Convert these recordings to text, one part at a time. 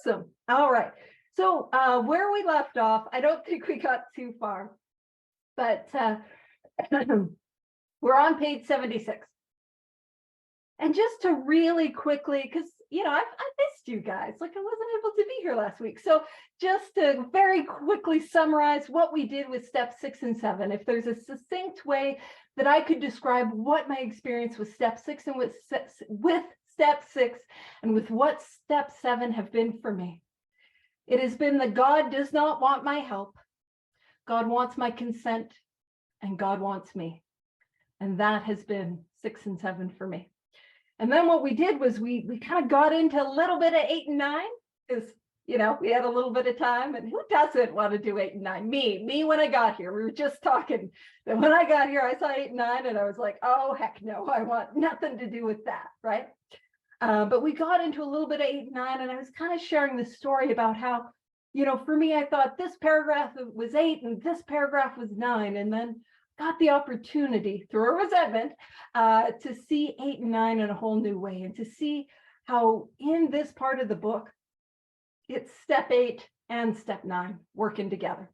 Awesome. All right. So where we left off, I don't think we got too far, but we're on page 76. And just to really quickly, because, I missed you guys, like I wasn't able to be here last week. So just to very quickly summarize what we did with step 6 and 7, if there's a succinct way that I could describe what my experience with step 6 and with step 6 and with what step 7 have been for me. It has been that God does not want my help. God wants my consent, and God wants me. And that has been 6 and 7 for me. And then what we did was we kind of got into a little bit of 8 and 9 because, we had a little bit of time, and who doesn't want to do 8 and 9? Me when I got here. We were just talking that when I got here, I saw 8 and 9 and I was like, oh, heck no, I want nothing to do with that, right? But we got into a little bit of 8 and 9, and I was kind of sharing the story about how, for me, I thought this paragraph was 8 and this paragraph was 9, and then got the opportunity through a resentment to see 8 and 9 in a whole new way, and to see how in this part of the book, it's step 8 and step 9 working together.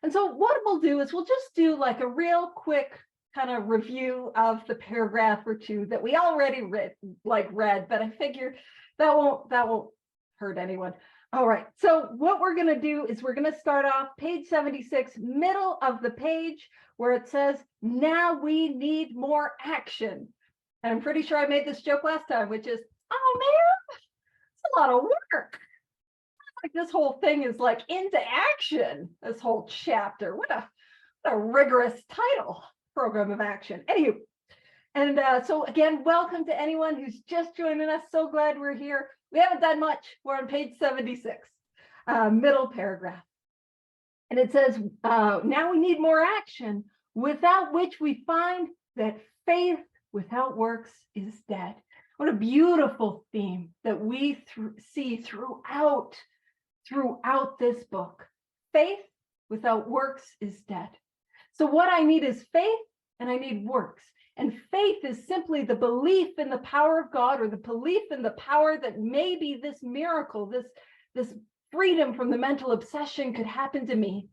And so what we'll do is we'll just do like a real quick kind of review of the paragraph or two that we already read, but I figure that won't hurt anyone. All right, so what we're going to do is we're going to start off page 76, middle of the page, where it says, now we need more action. And I'm pretty sure I made this joke last time, which is, oh man, it's a lot of work. Like this whole thing is like into action, this whole chapter. What a rigorous title, program of action. Anywho, and so again, welcome to anyone who's just joining us. So glad we're here. We haven't done much. We're on page 76, middle paragraph. And it says, now we need more action, without which we find that faith without works is dead. What a beautiful theme that we see throughout this book. Faith without works is dead. So what I need is faith, and I need works. And faith is simply the belief in the power of God, or the belief in the power that maybe this miracle, this freedom from the mental obsession could happen to me,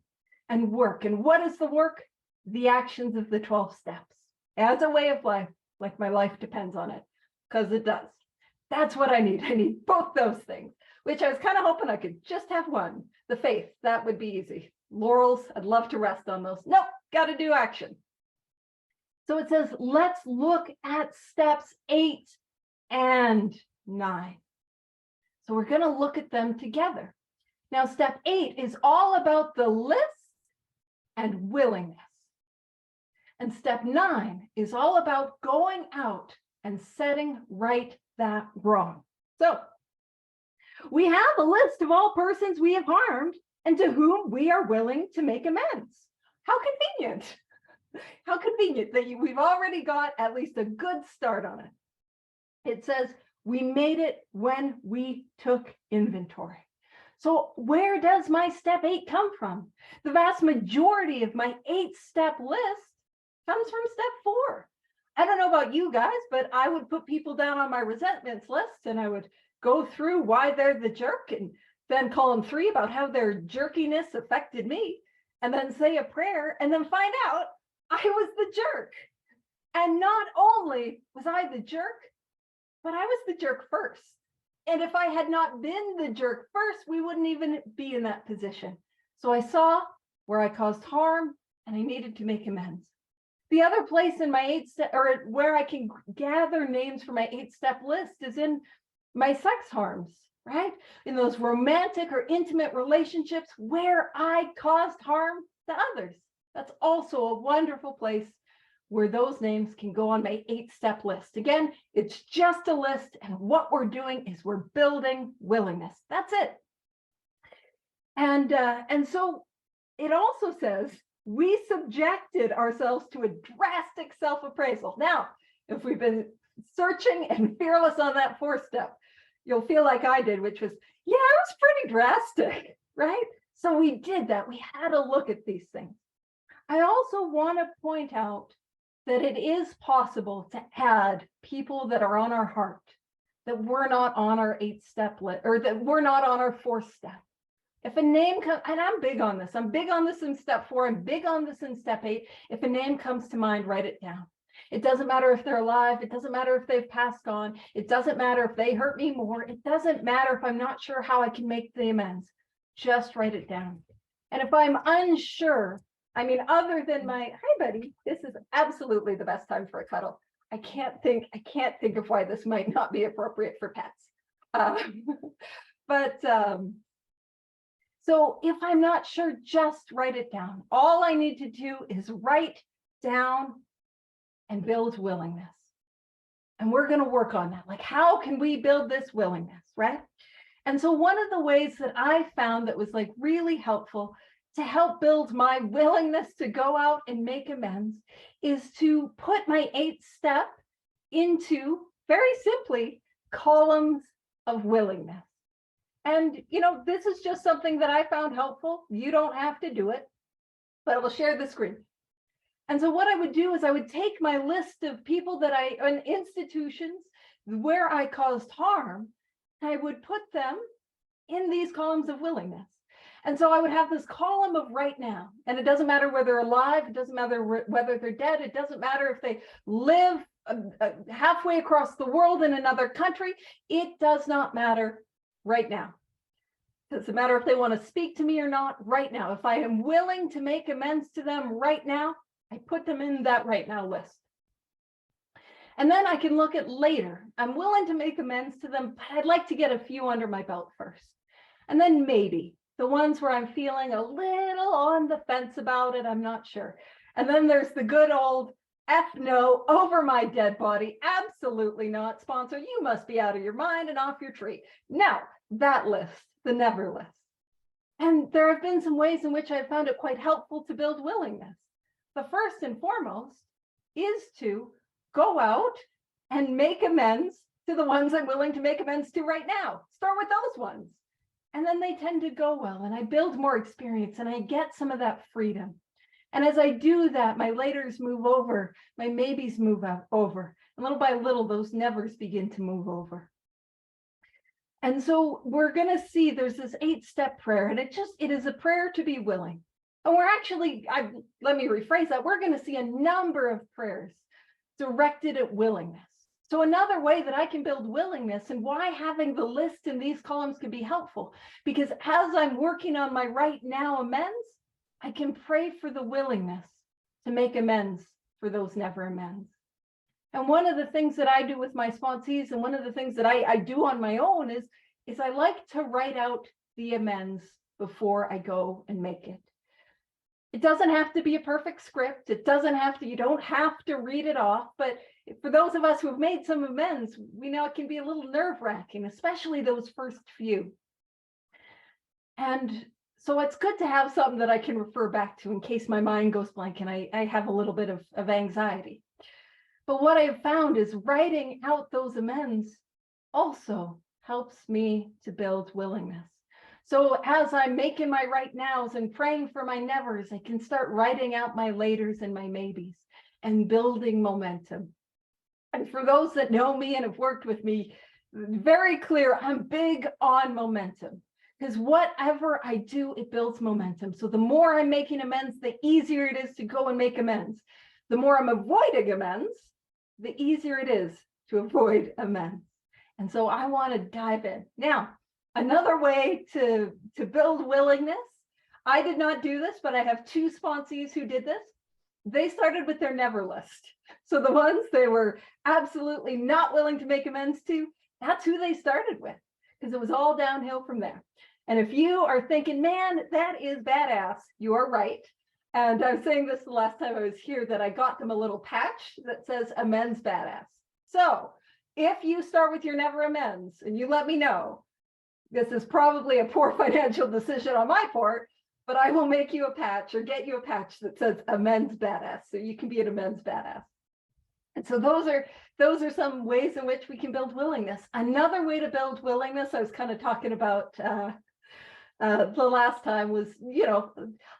and work. And what is the work? The actions of the 12 steps as a way of life, like my life depends on it, because it does. That's what I need. I need both those things, which I was kind of hoping I could just have one. The faith, that would be easy. Laurels, I'd love to rest on those. Nope, got to do action. So it says, let's look at steps 8 and 9. So we're going to look at them together. Now, step 8 is all about the list and willingness. And step 9 is all about going out and setting right that wrong. So we have a list of all persons we have harmed and to whom we are willing to make amends. How convenient. How convenient that we've already got at least a good start on it. It says, we made it when we took inventory. So where does my step 8 come from? The vast majority of my 8-step list comes from step 4. I don't know about you guys, but I would put people down on my resentments list, and I would go through why they're the jerk, and then column 3 about how their jerkiness affected me, and then say a prayer, and then find out I was the jerk. And not only was I the jerk, but I was the jerk first. And if I had not been the jerk first, we wouldn't even be in that position. So I saw where I caused harm, and I needed to make amends. The other place in my 8-step, or where I can gather names for my 8-step list, is in my sex harms, right? In those romantic or intimate relationships where I caused harm to others. That's also a wonderful place where those names can go on my 8-step list. Again, it's just a list, and what we're doing is we're building willingness. That's it. And so it also says we subjected ourselves to a drastic self-appraisal. Now, if we've been searching and fearless on that 4th step, you'll feel like I did, which was, yeah, it was pretty drastic, right? So we did that. We had a look at these things. I also want to point out that it is possible to add people that are on our heart that we're not on our 8-step list, or that we're not on our 4th step. If a name comes, and I'm big on this in step 4, I'm big on this in step 8. If a name comes to mind, write it down. It doesn't matter if they're alive. It doesn't matter if they've passed on. It doesn't matter if they hurt me more. It doesn't matter if I'm not sure how I can make the amends. Just write it down. And if I'm unsure, I mean, other than my, hi buddy, this is absolutely the best time for a cuddle. I can't think of why this might not be appropriate for pets. So if I'm not sure, just write it down. All I need to do is write down and build willingness. And we're going to work on that. Like, how can we build this willingness, right? And so one of the ways that I found that was like really helpful to help build my willingness to go out and make amends is to put my 8th step into, very simply, columns of willingness. And, this is just something that I found helpful. You don't have to do it, but I will share the screen. And so what I would do is I would take my list of people and institutions where I caused harm, and I would put them in these columns of willingness. And so I would have this column of right now, and it doesn't matter whether they're alive, it doesn't matter whether they're dead, it doesn't matter if they live halfway across the world in another country, it does not matter right now. It doesn't matter if they want to speak to me or not right now. If I am willing to make amends to them right now, I put them in that right now list. And then I can look at later. I'm willing to make amends to them, but I'd like to get a few under my belt first. And then maybe the ones where I'm feeling a little on the fence about it, I'm not sure. And then there's the good old F no, over my dead body, absolutely not. Sponsor, you must be out of your mind and off your tree. Now, that list, the never list. And there have been some ways in which I've found it quite helpful to build willingness. The first and foremost is to go out and make amends to the ones I'm willing to make amends to right now. Start with those ones. And then they tend to go well, and I build more experience, and I get some of that freedom. And as I do that, my laters move over, my maybes move over. And little by little, those nevers begin to move over. And so we're going to see there's this 8-step prayer, and it is a prayer to be willing. And we're actually, let me rephrase that, we're going to see a number of prayers directed at willingness. So another way that I can build willingness, and why having the list in these columns can be helpful, because as I'm working on my right now amends, I can pray for the willingness to make amends for those never amends. And one of the things that I do with my sponsees, and one of the things that I do on my own is I like to write out the amends before I go and make it. It doesn't have to be a perfect script. You don't have to read it off, but for those of us who have made some amends, we know it can be a little nerve-wracking, especially those first few. And so it's good to have something that I can refer back to in case my mind goes blank and I have a little bit of anxiety. But what I've found is writing out those amends also helps me to build willingness. So as I'm making my right nows and praying for my nevers, I can start writing out my laters and my maybes and building momentum. And for those that know me and have worked with me, very clear, I'm big on momentum. Because whatever I do, it builds momentum. So the more I'm making amends, the easier it is to go and make amends. The more I'm avoiding amends, the easier it is to avoid amends. And so I want to dive in. Now, another way to build willingness, I did not do this, but I have 2 sponsees who did this. They started with their never list. So the ones they were absolutely not willing to make amends to, that's who they started with, because it was all downhill from there. And if you are thinking, man, that is badass, you are right. And I was saying this the last time I was here, that I got them a little patch that says amends badass. So if you start with your never amends and you let me know, this is probably a poor financial decision on my part, but I will make you a patch or get you a patch that says amends badass, so you can be an amends badass. And so those are some ways in which we can build willingness. Another way to build willingness, I was kind of talking about the last time, was,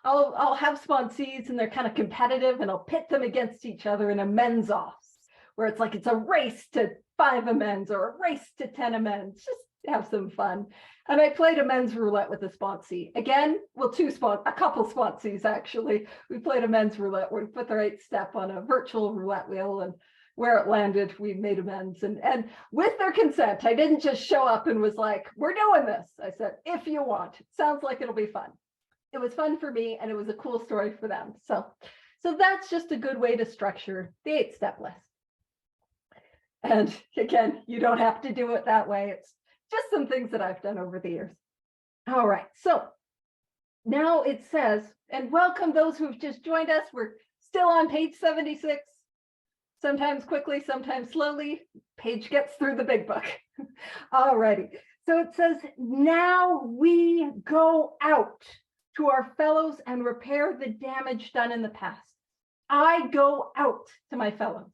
I'll have sponsees and they're kind of competitive, and I'll pit them against each other in amends offs, where it's like it's a race to 5 amends or a race to 10 amends. Just have some fun. And I played amends roulette with a sponsee. Again, well, a couple sponsees actually. We played amends roulette where we put the right step on a virtual roulette wheel, and where it landed, we made amends. And with their consent, I didn't just show up and was like, we're doing this. I said, if you want. Sounds like it'll be fun. It was fun for me, and it was a cool story for them. So that's just a good way to structure the 8-step list. And again, you don't have to do it that way. It's just some things that I've done over the years. All right, so now it says, and welcome those who've just joined us. We're still on page 76. Sometimes quickly, sometimes slowly. Page gets through the big book. All righty. So it says, now we go out to our fellows and repair the damage done in the past. I go out to my fellows.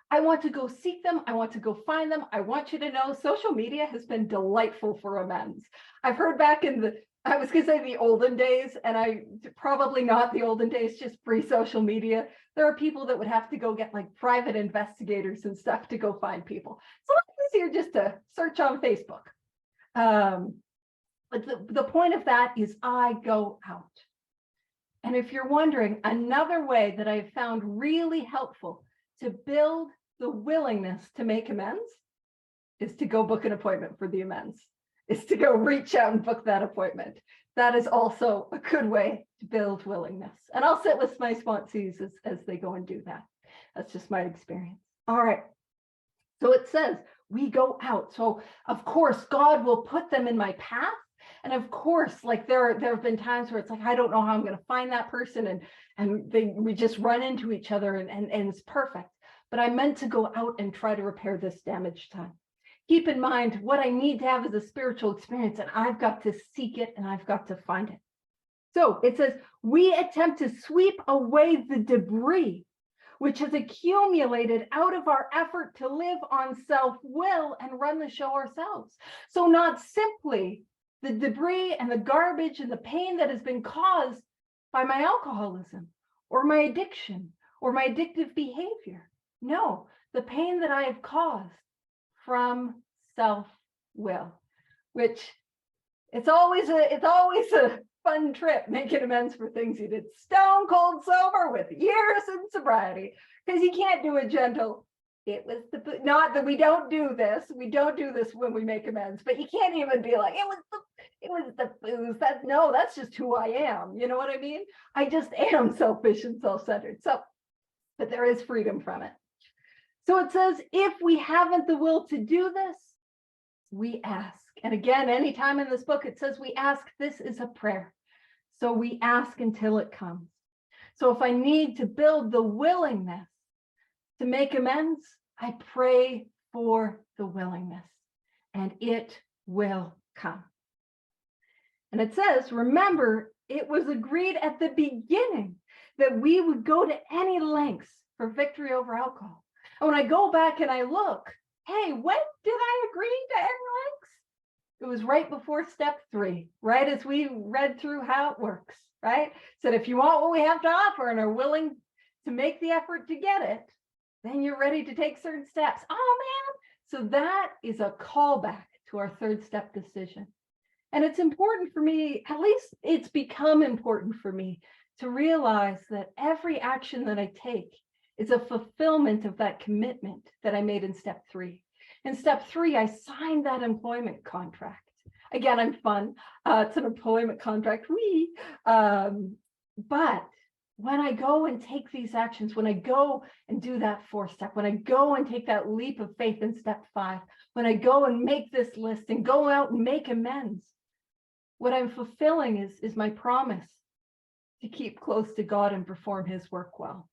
I want to go seek them. I want to go find them. I want you to know social media has been delightful for amends. I've heard back in I was going to say the olden days, and probably not the olden days, just pre-social media. There are people that would have to go get like private investigators and stuff to go find people. So it's easier just to search on Facebook. But the point of that is I go out. And if you're wondering, another way that I've found really helpful to build the willingness to make amends is to go book an appointment for the amends, is to go reach out and book that appointment. That is also a good way to build willingness. And I'll sit with my sponsees as they go and do that. That's just my experience. All right. So it says we go out. So of course, God will put them in my path. And of course, like there have been times where it's like, I don't know how I'm going to find that person. And we just run into each other and it's perfect. But I meant to go out and try to repair this damaged time. Keep in mind what I need to have is a spiritual experience, and I've got to seek it and I've got to find it. So it says, we attempt to sweep away the debris which has accumulated out of our effort to live on self-will and run the show ourselves. So not simply the debris and the garbage and the pain that has been caused by my alcoholism or my addiction or my addictive behavior. No, the pain that I have caused from self-will, which it's always a fun trip making amends for things you did stone cold sober with years in sobriety, because you can't do a gentle, it was the, not that we don't do this when we make amends, but you can't even be like, it was the booze. That's just who I am. You know what I mean? I just am selfish and self-centered. So, but there is freedom from it. So it says, if we haven't the will to do this, we ask. And again, anytime in this book, it says we ask. This is a prayer. So we ask until it comes. So if I need to build the willingness to make amends, I pray for the willingness, and it will come. And it says, remember, it was agreed at the beginning that we would go to any lengths for victory over alcohol. And when I go back and I look, hey, when did I agree to any lengths? It was right before step 3, right as we read through how it works, right? Said, if you want what we have to offer and are willing to make the effort to get it, then you're ready to take certain steps. Oh, man. So that is a callback to our 3rd step decision. And it's important for me, at least it's become important for me to realize that every action that I take is a fulfillment of that commitment that I made in step 3. In step 3, I signed that employment contract. Again, I'm fun. It's an employment contract. But when I go and take these actions, when I go and do that 4th step, when I go and take that leap of faith in step 5, when I go and make this list and go out and make amends, what I'm fulfilling is my promise to keep close to God and perform his work well.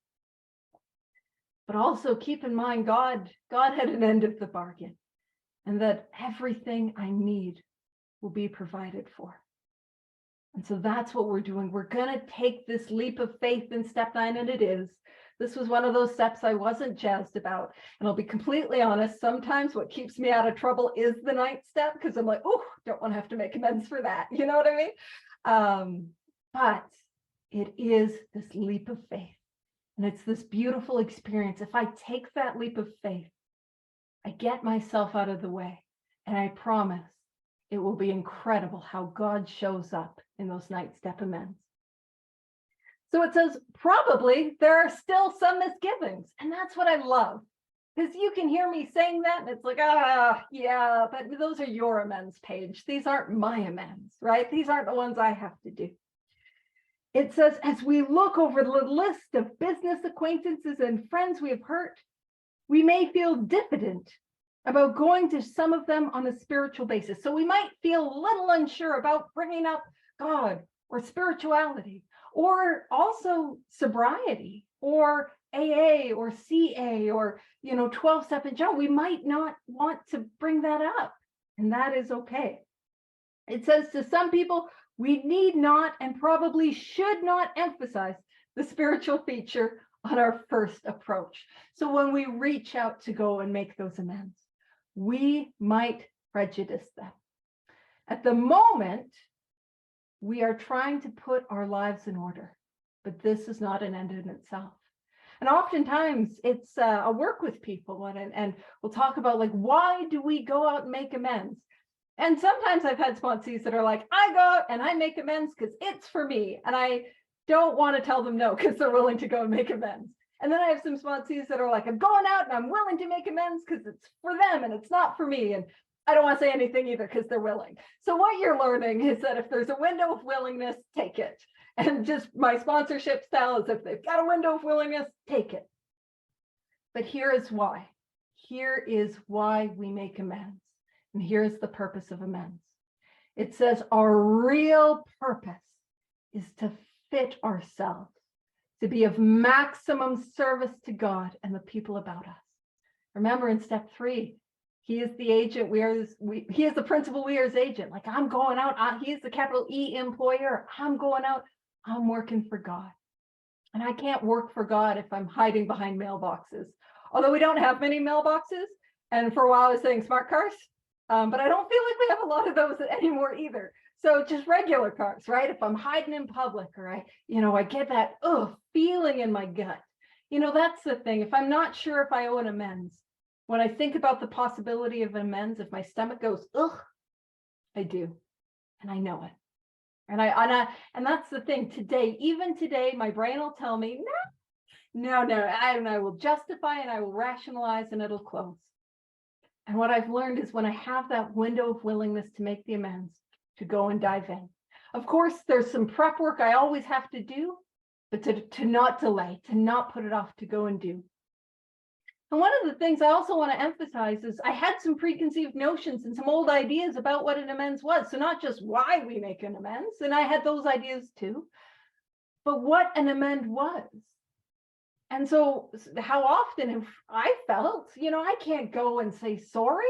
But also keep in mind, God had an end of the bargain, and that everything I need will be provided for. And so that's what we're doing. We're going to take this leap of faith in step 9, and it is. This was one of those steps I wasn't jazzed about. And I'll be completely honest, sometimes what keeps me out of trouble is the 9th step, because I'm like, oh, don't want to have to make amends for that. You know what I mean? But it is this leap of faith. And it's this beautiful experience. If I take that leap of faith, I get myself out of the way, and I promise it will be incredible how God shows up in those night step amends. So it says, probably there are still some misgivings. And that's what I love. Because you can hear me saying that, and it's like, yeah, but those are your amends page. These aren't my amends, right? These aren't the ones I have to do. It says, as we look over the list of business acquaintances and friends we have hurt, we may feel diffident about going to some of them on a spiritual basis. So we might feel a little unsure about bringing up God or spirituality, or also sobriety, or AA or CA, or 12-step in general. We might not want to bring that up, and that is okay. It says to some people, we need not and probably should not emphasize the spiritual feature on our first approach. So when we reach out to go and make those amends, we might prejudice them. At the moment, we are trying to put our lives in order, but this is not an end in itself. And oftentimes it's a work with people, and we'll talk about, like, why do we go out and make amends? And sometimes I've had sponsees that are like, I go out and I make amends because it's for me. And I don't want to tell them no because they're willing to go and make amends. And then I have some sponsees that are like, I'm going out and I'm willing to make amends because it's for them and it's not for me. And I don't want to say anything either because they're willing. So what you're learning is that if there's a window of willingness, take it. And just my sponsorship style is, if they've got a window of willingness, take it. But here is why. Here is why we make amends. And here's the purpose of amends. It says our real purpose is to fit ourselves, to be of maximum service to God and the people about us. Remember in step 3, he is the agent, he is the principal, we are his agent. Like, I'm going out, he is the capital E employer. I'm going out, I'm working for God. And I can't work for God if I'm hiding behind mailboxes. Although we don't have many mailboxes. And for a while I was saying smart cars. But I don't feel like we have a lot of those anymore either. So just regular cars, right? If I'm hiding in public, or I get that feeling in my gut. That's the thing. If I'm not sure if I owe an amends, when I think about the possibility of amends, if my stomach goes, I do, and I know it. And that's the thing. Even today, my brain will tell me, no, and I will justify and I will rationalize, and it'll close. And what I've learned is when I have that window of willingness to make the amends, to go and dive in. Of course, there's some prep work I always have to do, but to not delay, to not put it off, to go and do. And one of the things I also want to emphasize is I had some preconceived notions and some old ideas about what an amends was. So not just why we make an amends, and I had those ideas too, but what an amend was. And so how often have I felt, I can't go and say sorry.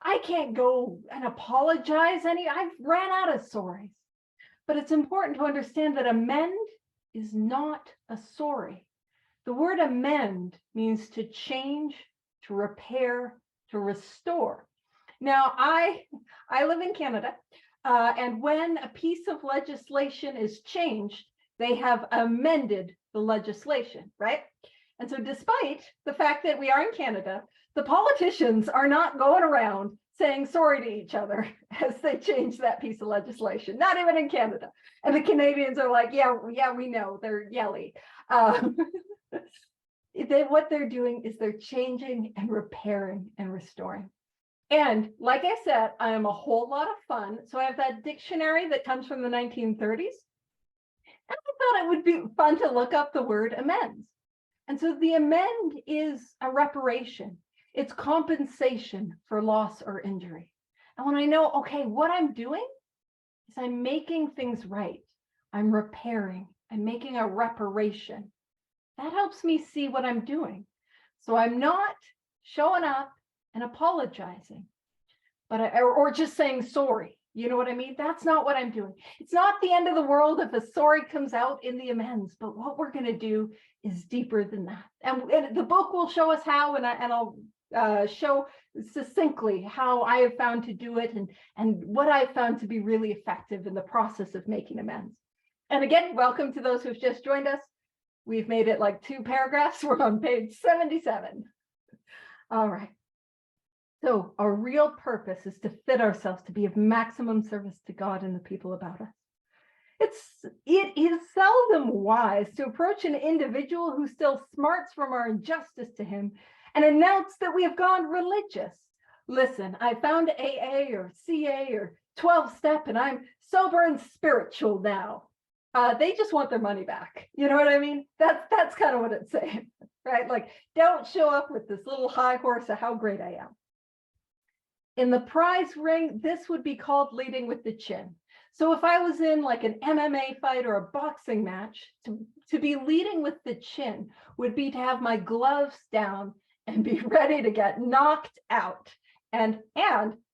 I can't go and apologize. I've ran out of sorries. But it's important to understand that amend is not a sorry. The word amend means to change, to repair, to restore. Now, I live in Canada, and when a piece of legislation is changed, they have amended the legislation, right? And so despite the fact that we are in Canada, the politicians are not going around saying sorry to each other as they change that piece of legislation, not even in Canada. And the Canadians are like, yeah, we know, they're yelly. What they're doing is they're changing and repairing and restoring. And like I said, I am a whole lot of fun. So I have that dictionary that comes from the 1930s. And I thought it would be fun to look up the word amends. And so the amend is a reparation. It's compensation for loss or injury. And when I know, okay, what I'm doing is I'm making things right. I'm repairing. I'm making a reparation. That helps me see what I'm doing. So I'm not showing up and apologizing, or just saying sorry. You know what I mean? That's not what I'm doing. It's not the end of the world if a sorry comes out in the amends, but what we're going to do is deeper than that. And the book will show us how, and I'll show succinctly how I have found to do it, and what I've found to be really effective in the process of making amends. And again, welcome to those who've just joined us. We've made it like 2 paragraphs. We're on page 77. All right. So our real purpose is to fit ourselves to be of maximum service to God and the people about us. It is seldom wise to approach an individual who still smarts from our injustice to him and announce that we have gone religious. Listen, I found AA or CA or 12-step and I'm sober and spiritual now. They just want their money back. You know what I mean? That's kind of what it's saying, right? Like, don't show up with this little high horse of how great I am. In the prize ring, this would be called leading with the chin. So if I was in like an MMA fight or a boxing match, to be leading with the chin would be to have my gloves down and be ready to get knocked out. And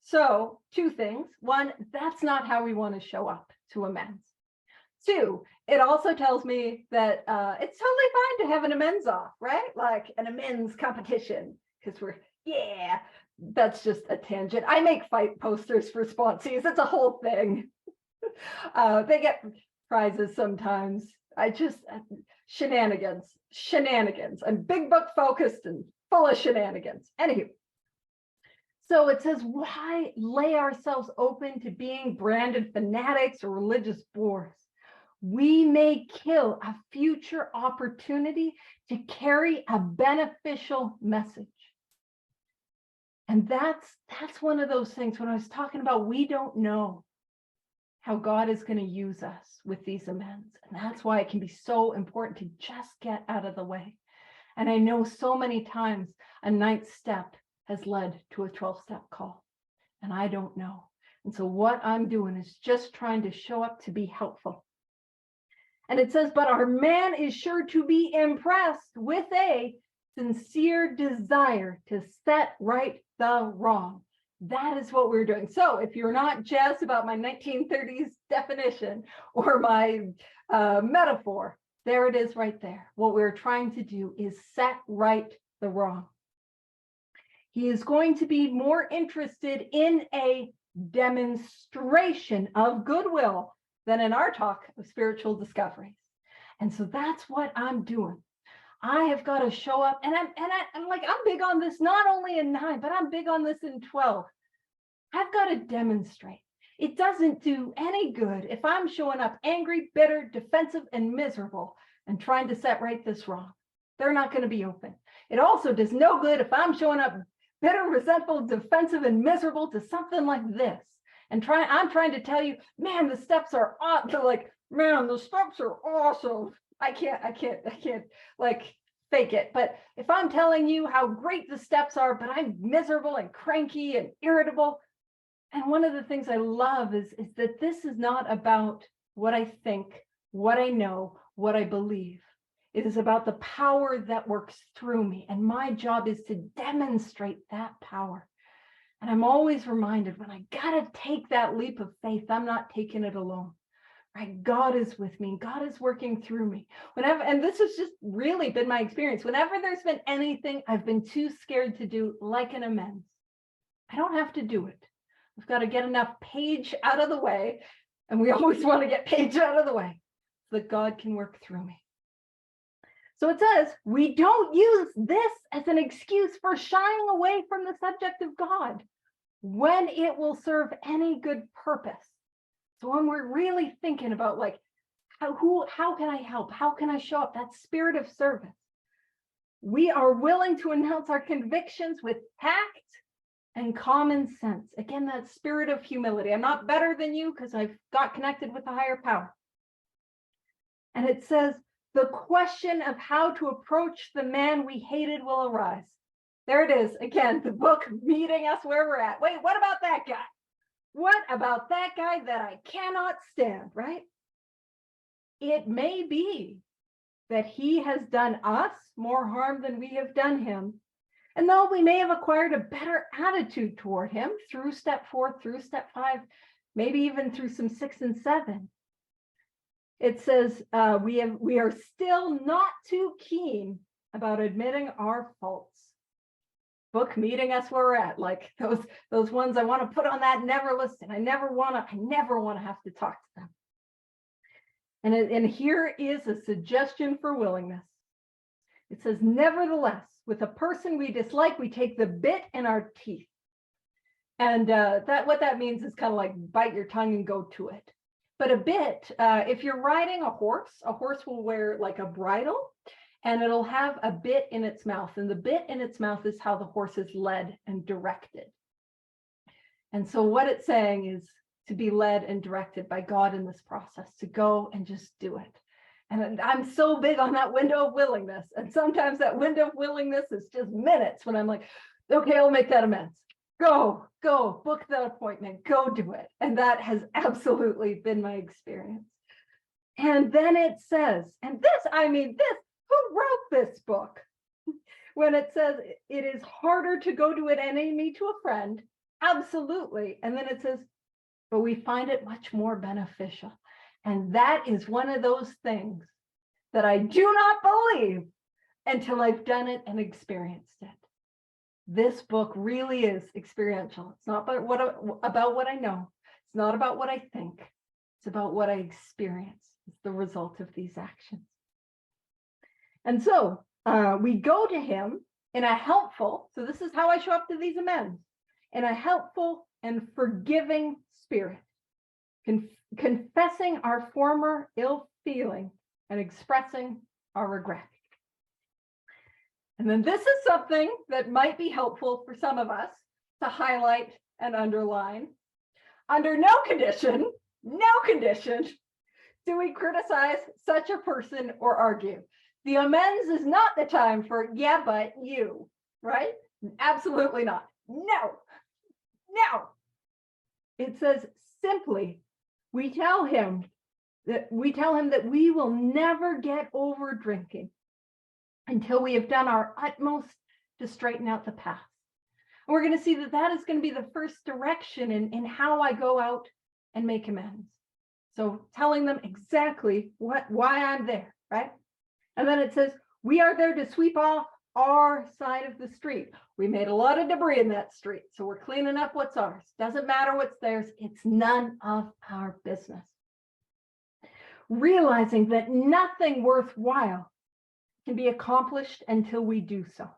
so two things. One, that's not how we want to show up to amends. Two, it also tells me that it's totally fine to have an amends off, right? Like an amends competition, because that's just a tangent. I make fight posters for sponsees. It's a whole thing. They get prizes sometimes. Shenanigans. I'm big book focused and full of shenanigans. Anywho, so it says, why lay ourselves open to being branded fanatics or religious bores? We may kill a future opportunity to carry a beneficial message. And that's one of those things when I was talking about, we don't know how God is going to use us with these amends. And that's why it can be so important to just get out of the way. And I know so many times a 9th step has led to a 12-step call, and I don't know. And so what I'm doing is just trying to show up to be helpful. And it says, but our man is sure to be impressed with a sincere desire to set right the wrong. That is what we're doing. So if you're not jazzed about my 1930s definition or my metaphor, there it is right there. What we're trying to do is set right the wrong. He is going to be more interested in a demonstration of goodwill than in our talk of spiritual discoveries. And so that's what I'm doing. I have got to show up, and I'm big on this, not only in 9, but I'm big on this in 12. I've got to demonstrate. It doesn't do any good if I'm showing up angry, bitter, defensive, and miserable and trying to set right this wrong. They're not going to be open. It also does no good if I'm showing up bitter, resentful, defensive, and miserable to something like this. And I'm trying to tell you, man, the steps are awesome. They're like, man, the steps are awesome. I can't like fake it. But if I'm telling you how great the steps are, but I'm miserable and cranky and irritable. And one of the things I love is that this is not about what I think, what I know, what I believe. It is about the power that works through me. And my job is to demonstrate that power. And I'm always reminded when I got to take that leap of faith, I'm not taking it alone. Right? God is with me. God is working through me. And this has just really been my experience. Whenever there's been anything I've been too scared to do, like an amends, I don't have to do it. I've got to get enough Paige out of the way. And we always want to get Paige out of the way so that God can work through me. So it says, we don't use this as an excuse for shying away from the subject of God when it will serve any good purpose. So when we're really thinking about like, how can I help? How can I show up? That spirit of service. We are willing to announce our convictions with tact and common sense. Again, that spirit of humility. I'm not better than you because I've got connected with a higher power. And it says, the question of how to approach the man we hated will arise. There it is. Again, the book meeting us where we're at. Wait, what about that guy? What about that guy that I cannot stand, right? It may be that he has done us more harm than we have done him. And though we may have acquired a better attitude toward him through step 4, through step 5, maybe even through some 6 and 7, it says we are still not too keen about admitting our faults. Book meeting us where we're at, like those ones I want to put on that never list, and I never want to have to talk to them. And here is a suggestion for willingness. It says, nevertheless, with a person we dislike, we take the bit in our teeth. And what that means is kind of like bite your tongue and go to it. But a bit, if you're riding a horse will wear like a bridle, and it'll have a bit in its mouth. And the bit in its mouth is how the horse is led and directed. And so what it's saying is to be led and directed by God in this process, to go and just do it. And I'm so big on that window of willingness. And sometimes that window of willingness is just minutes when I'm like, okay, I'll make that amends. Go, book that appointment, go do it. And that has absolutely been my experience. And then it says, and this, who wrote this book? When it says it is harder to go to an enemy to a friend, absolutely. And then it says, but we find it much more beneficial. And that is one of those things that I do not believe until I've done it and experienced it. This book really is experiential. It's not about what I know. It's not about what I think. It's about what I experience. It's the result of these actions. And so we go to him in a helpful, so this is how I show up to these amends, in a helpful and forgiving spirit, confessing our former ill feeling and expressing our regret. And then this is something that might be helpful for some of us to highlight and underline. Under no condition do we criticize such a person or argue. The amends is not the time for, yeah, but you, right? Absolutely not. No. It says simply, we tell him that we will never get over drinking until we have done our utmost to straighten out the past. And we're going to see that is going to be the first direction in how I go out and make amends. So telling them exactly why I'm there, right? And then it says, we are there to sweep off our side of the street. We made a lot of debris in that street, so we're cleaning up what's ours. Doesn't matter what's theirs. It's none of our business. Realizing that nothing worthwhile can be accomplished until we do so.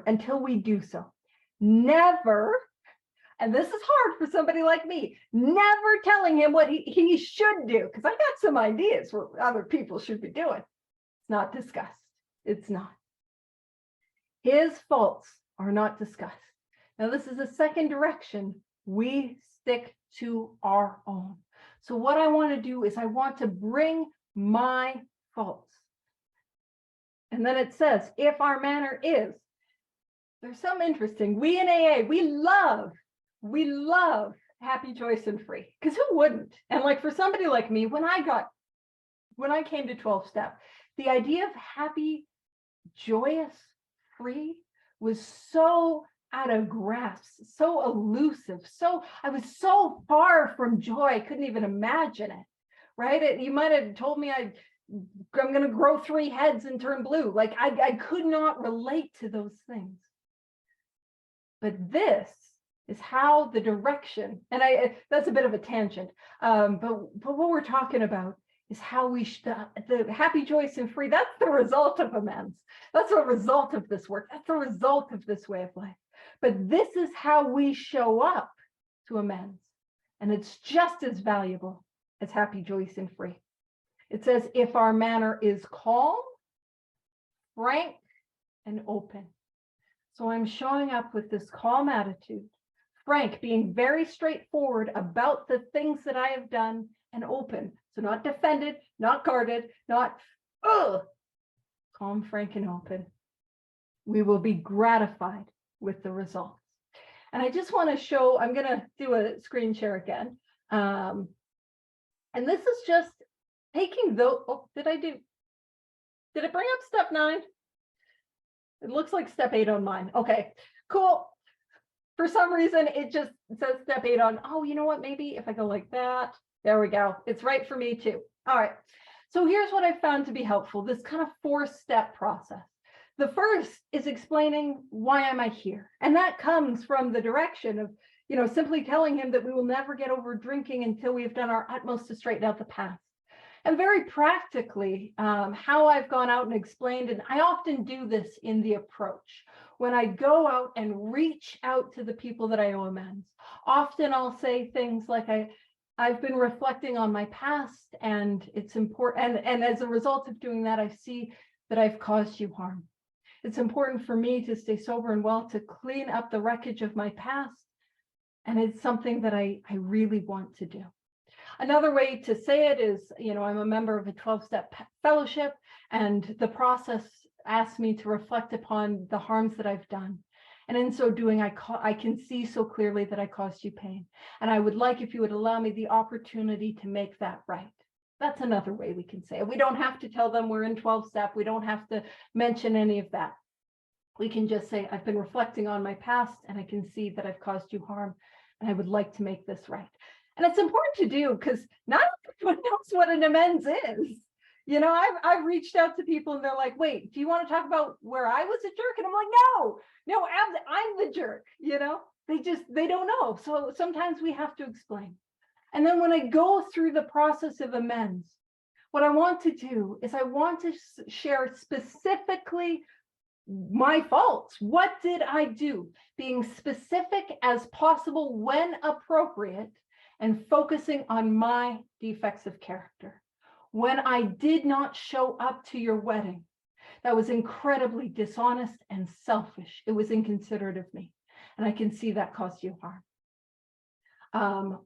Until we do so. Never, and this is hard for somebody like me, never telling him what he should do, because I got some ideas what other people should be doing. It's not discussed. It's not. His faults are not discussed. Now, this is a second direction. We stick to our own. So what I want to do is I want to bring my faults. And then it says, if our manner is, there's some interesting, we in AA, we love happy, joyous, and free. Because who wouldn't? And like for somebody like me, when I came to 12-step, the idea of happy, joyous, free was so out of grasp, so elusive, I was so far from joy, I couldn't even imagine it, right? You might have told me I'm going to grow 3 heads and turn blue. Like I could not relate to those things. But this is how the direction, and that's a bit of a tangent, but what we're talking about is how the happy, joyous, and free, that's the result of amends. That's the result of this work. That's the result of this way of life. But this is how we show up to amends. And it's just as valuable as happy, joyous, and free. It says, if our manner is calm, frank, and open. So I'm showing up with this calm attitude, frank, being very straightforward about the things that I have done, and open. So not defended, not guarded, not, calm, frank, and open. We will be gratified with the results. And I just want to show, I'm going to do a screen share again. And this is just taking did it bring up step 9? It looks like step 8 on mine. Okay, cool. For some reason, it just says step 8 on, you know what, maybe if I go like that, there we go. It's right for me too. All right. So here's what I found to be helpful, this kind of 4-step process. The first is explaining, why am I here? And that comes from the direction of, simply telling him that we will never get over drinking until we have done our utmost to straighten out the past. And very practically, how I've gone out and explained, and I often do this in the approach. When I go out and reach out to the people that I owe amends, often I'll say things like, I've been reflecting on my past, and it's important. And as a result of doing that, I see that I've caused you harm. It's important for me to stay sober and well, to clean up the wreckage of my past. And it's something that I really want to do. Another way to say it is, I'm a member of a 12-step fellowship, and the process asks me to reflect upon the harms that I've done. And in so doing, I can see so clearly that I caused you pain. And I would like if you would allow me the opportunity to make that right. That's another way we can say it. We don't have to tell them we're in 12-step. We don't have to mention any of that. We can just say, I've been reflecting on my past, and I can see that I've caused you harm, and I would like to make this right. And it's important to do because not everyone knows what an amends is. I've reached out to people and they're like, wait, do you want to talk about where I was a jerk? And I'm like, no, I'm the jerk. They don't know. So sometimes we have to explain. And then when I go through the process of amends, what I want to do is I want to share specifically my faults. What did I do? Being specific as possible when appropriate, and focusing on my defects of character. When I did not show up to your wedding, that was incredibly dishonest and selfish. It was inconsiderate of me. And I can see that caused you harm.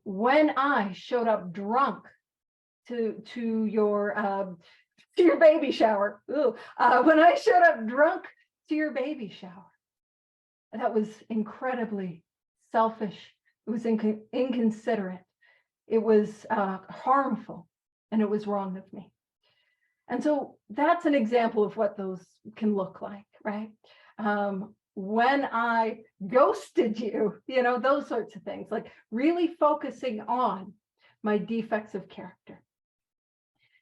When I showed up drunk to your baby shower, when I showed up drunk to your baby shower, that was incredibly selfish. It was inconsiderate. It was harmful, and it was wrong of me. And so that's an example of what those can look like, right? When I ghosted you, those sorts of things, like really focusing on my defects of character.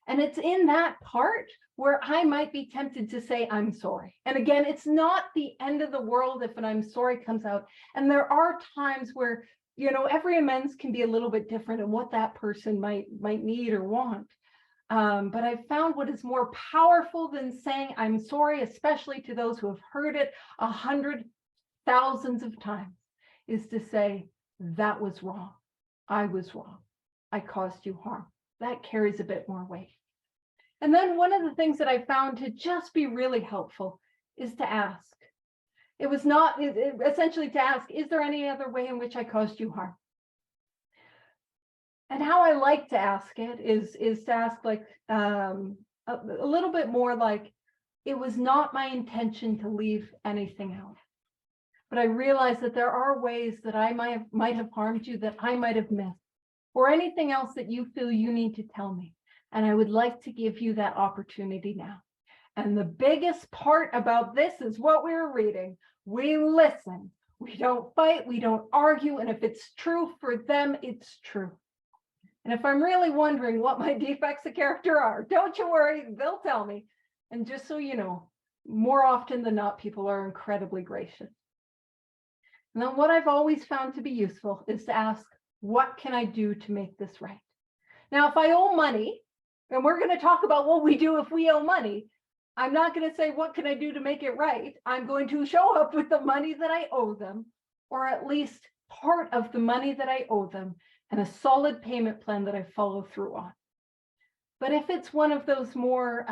And it's in that part where I might be tempted to say, I'm sorry. And again, it's not the end of the world if an I'm sorry comes out. And there are times where, every amends can be a little bit different in what that person might need or want. But I've found what is more powerful than saying I'm sorry, especially to those who have heard it 100,000s of times, is to say, that was wrong. I was wrong. I caused you harm. That carries a bit more weight. And then one of the things that I found to just be really helpful is to ask. It was not essentially to ask, is there any other way in which I caused you harm? And how I like to ask it is to ask like a little bit more like, it was not my intention to leave anything out. But I realize that there are ways that I might have harmed you, that I might have missed, or anything else that you feel you need to tell me. And I would like to give you that opportunity now. And the biggest part about this is what we were reading. We listen. We don't fight. We don't argue. And if it's true for them, it's true. And if I'm really wondering what my defects of character are, don't you worry, they'll tell me. And just so you know, more often than not, people are incredibly gracious. And then what I've always found to be useful is to ask, what can I do to make this right? Now, if I owe money, and we're going to talk about what we do if we owe money, I'm not going to say, what can I do to make it right? I'm going to show up with the money that I owe them, or at least part of the money that I owe them, and a solid payment plan that I follow through on. But if it's one of those more,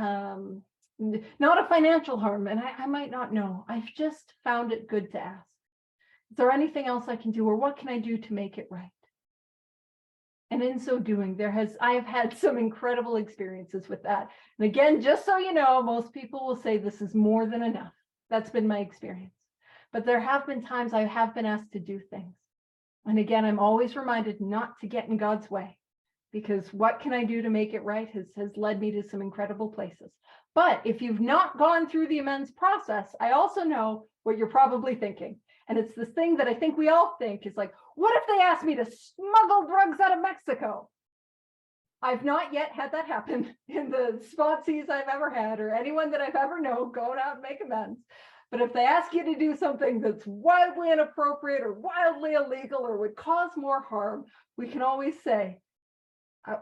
not a financial harm, and I might not know, I've just found it good to ask, is there anything else I can do, or what can I do to make it right? And in so doing, I have had some incredible experiences with that. And again, just so you know, most people will say this is more than enough. That's been my experience. But there have been times I have been asked to do things. And again, I'm always reminded not to get in God's way, because what can I do to make it right has led me to some incredible places. But if you've not gone through the amends process, I also know what you're probably thinking. And it's this thing that I think we all think is like, what if they asked me to smuggle drugs out of Mexico? I've not yet had that happen in the sponsees I've ever had, or anyone that I've ever known going out and make amends. But if they ask you to do something that's wildly inappropriate or wildly illegal or would cause more harm, we can always say,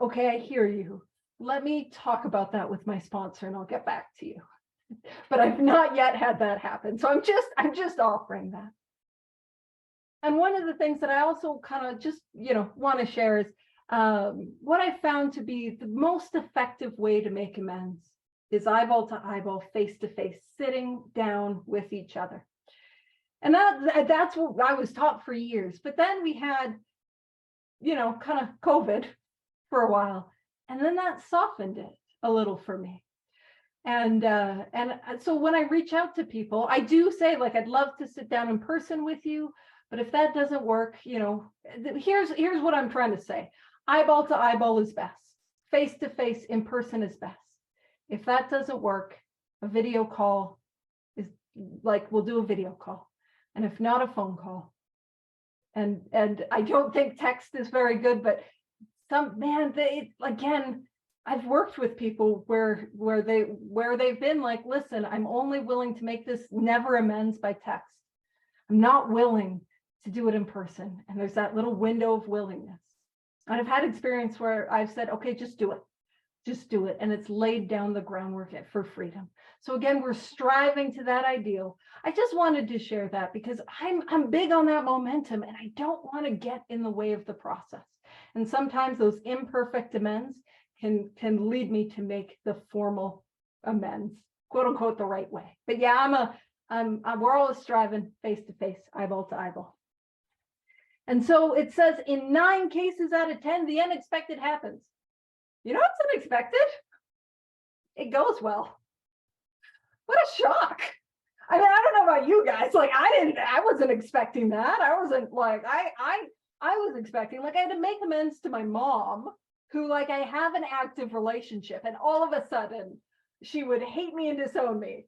okay, I hear you. let me talk about that with my sponsor and I'll get back to you. But I've not yet had that happen. So I'm just offering that. And one of the things that I also kind of just, want to share is what I found to be the most effective way to make amends is eyeball to eyeball, face to face, sitting down with each other. And that's what I was taught for years. But then we had, kind of COVID for a while. And then that softened it a little for me. And so when I reach out to people, I do say, like, I'd love to sit down in person with you. But if that doesn't work, here's what I'm trying to say. Eyeball to eyeball is best. Face to face, in person is best. If that doesn't work, a video call is like, we'll do a video call. And if not, a phone call. And I don't think text is very good, but I've worked with people where they've been like, listen, I'm only willing to make this never amends by text. I'm not willing to do it in person. And there's that little window of willingness. And I've had experience where I've said, okay, just do it. Just do it. And it's laid down the groundwork for freedom. So again, we're striving to that ideal. I just wanted to share that because I'm big on that momentum and I don't want to get in the way of the process. And sometimes those imperfect amends can lead me to make the formal amends, quote unquote, the right way. But yeah, we're always striving face to face, eyeball to eyeball. And so it says in 9 cases out of 10, the unexpected happens. You know what's unexpected? It goes well. What a shock. I mean, I don't know about you guys. Like, I wasn't expecting that. I wasn't like, I was expecting, like, I had to make amends to my mom, who, like, I have an active relationship, and all of a sudden she would hate me and disown me,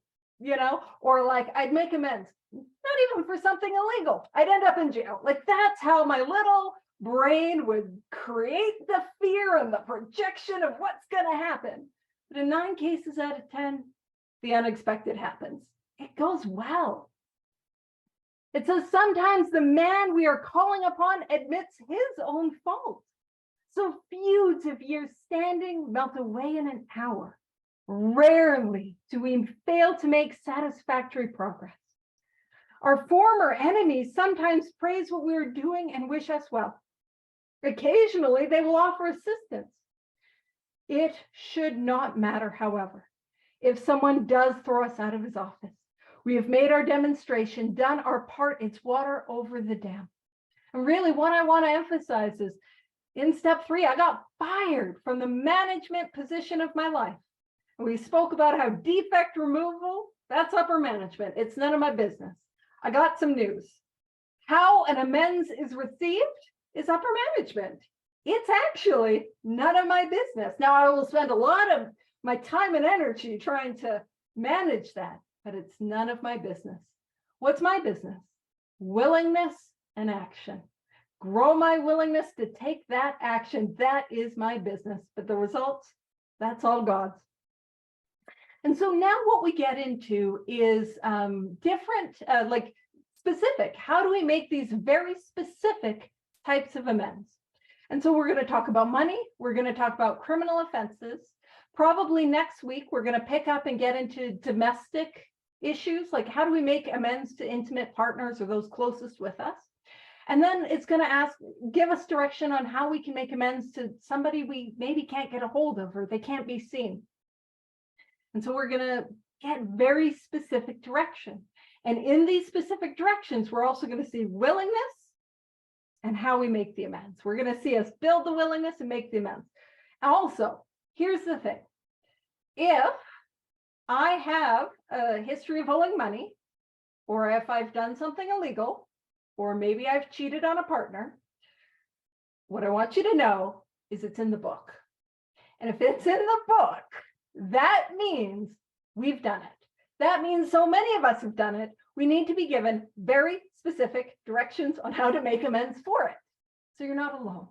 or like I'd make amends, not even for something illegal. I'd end up in jail. Like, that's how my little brain would create the fear and the projection of what's going to happen. But in 9 cases out of 10, the unexpected happens. It goes well. It says sometimes the man we are calling upon admits his own fault. So feuds of years standing melt away in an hour. Rarely do we fail to make satisfactory progress. Our former enemies sometimes praise what we are doing and wish us well. Occasionally, they will offer assistance. It should not matter, however, if someone does throw us out of his office. We have made our demonstration, done our part. It's water over the dam. And really, what I want to emphasize is in step 3, I got fired from the management position of my life. And we spoke about how defect removal, that's upper management. It's none of my business. I got some news. How an amends is received is upper management. It's actually none of my business. Now, I will spend a lot of my time and energy trying to manage that, but it's none of my business. What's my business? Willingness and action. Grow my willingness to take that action. That is my business. But the results, that's all God's. And so now what we get into is different, like specific. How do we make these very specific types of amends? And so we're going to talk about money. We're going to talk about criminal offenses. Probably next week, we're going to pick up and get into domestic issues, like how do we make amends to intimate partners or those closest with us? And then it's going to give us direction on how we can make amends to somebody we maybe can't get a hold of or they can't be seen. And so we're going to get very specific direction. And in these specific directions, we're also going to see willingness and how we make the amends. We're going to see us build the willingness and make the amends. Also, here's the thing. If I have a history of owing money, or if I've done something illegal, or maybe I've cheated on a partner, what I want you to know is it's in the book. And if it's in the book, that means we've done it. That means so many of us have done it. We need to be given very specific directions on how to make amends for it. So you're not alone.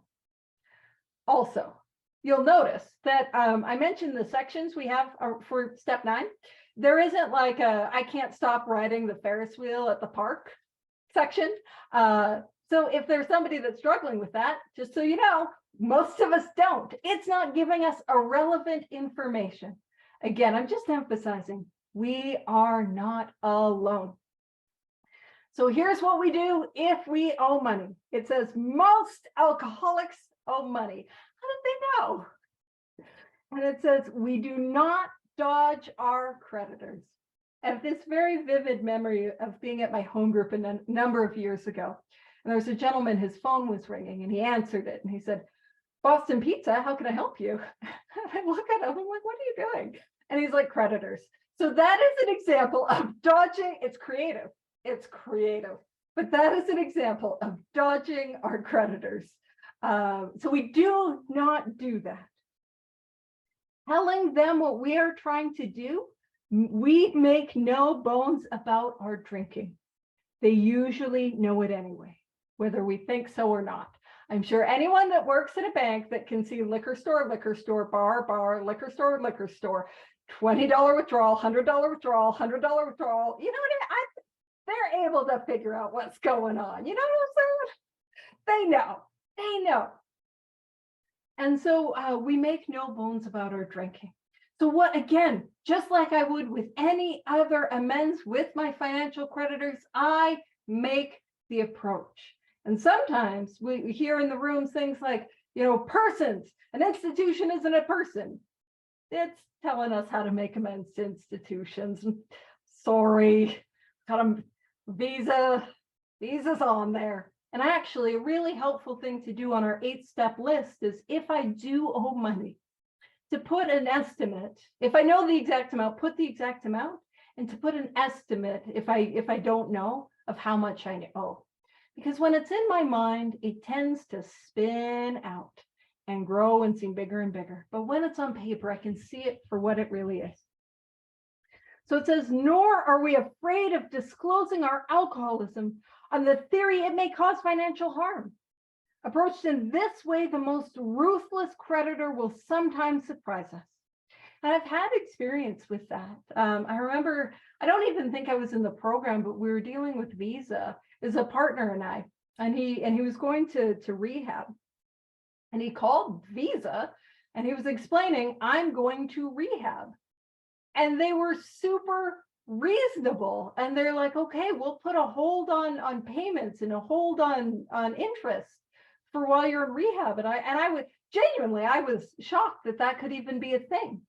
Also, you'll notice that I mentioned the sections we have for step 9. There isn't like a, I can't stop riding the Ferris wheel at the park section. So if there's somebody that's struggling with that, just so you know, Most of us don't. It's not giving us irrelevant information. Again, I'm just emphasizing we are not alone. So here's what we do if we owe money. It says most alcoholics owe money. How did they know? And it says we do not dodge our creditors. I have this very vivid memory of being at my home group a number of years ago. And there was a gentleman, his phone was ringing and he answered it and he said, Boston Pizza, how can I help you? And I look at him, I'm like, what are you doing? And he's like, creditors. So that is an example of dodging. It's creative. It's creative. But that is an example of dodging our creditors. So we do not do that. Telling them what we are trying to do, we make no bones about our drinking. They usually know it anyway, whether we think so or not. I'm sure anyone that works at a bank that can see liquor store, bar, liquor store, $20 withdrawal, $100 withdrawal, $100 withdrawal, you know what I mean? They're able to figure out what's going on. You know what I'm saying? They know. And so we make no bones about our drinking. So what, again, just like I would with any other amends with my financial creditors, I make the approach. And sometimes we hear in the room things like, persons, an institution isn't a person. It's telling us how to make amends to institutions. Sorry, got a visa's on there. And actually, a really helpful thing to do on our 8-step list is if I do owe money, to put an estimate. If I know the exact amount, put the exact amount, and to put an estimate if I don't know of how much I owe. Because when it's in my mind, it tends to spin out and grow and seem bigger and bigger. But when it's on paper, I can see it for what it really is. So it says, nor are we afraid of disclosing our alcoholism on the theory it may cause financial harm. Approached in this way, the most ruthless creditor will sometimes surprise us. And I've had experience with that. I remember, I don't even think I was in the program, but we were dealing with Visa as a partner and I, and he was going to rehab. And he called Visa and he was explaining, I'm going to rehab. And they were super reasonable. And they're like, okay, we'll put a hold on payments and a hold on interest for while you're in rehab. And I would genuinely, I was shocked that could even be a thing.